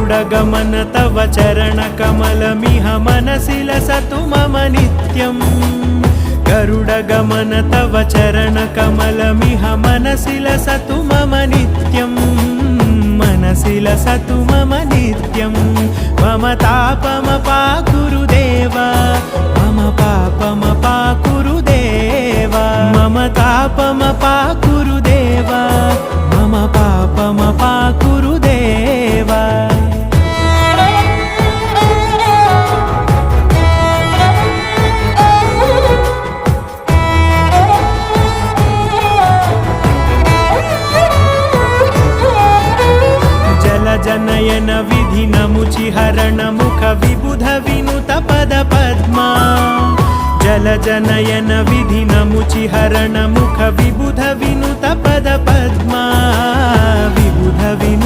गरुडगमन तव चरणकमलमिह मनसि लसतु मम नित्यम् गरुडगमन तव चरणकमलमिह मनसि लसतु मम नित्यम् मनसि लसतु मम नित्यम् मम तापमपाकुरु देव मम पापमपाकुरु देव मम तापमपाकुरु देव मम पापमपाकुरु देव जनयन विधिनमुचिहरण मुख विबुध विनुत पद पद्मा जल जनयन विधिनमुचिहरण मुख विबुध विनुत पद पद्मा विबुध विनुत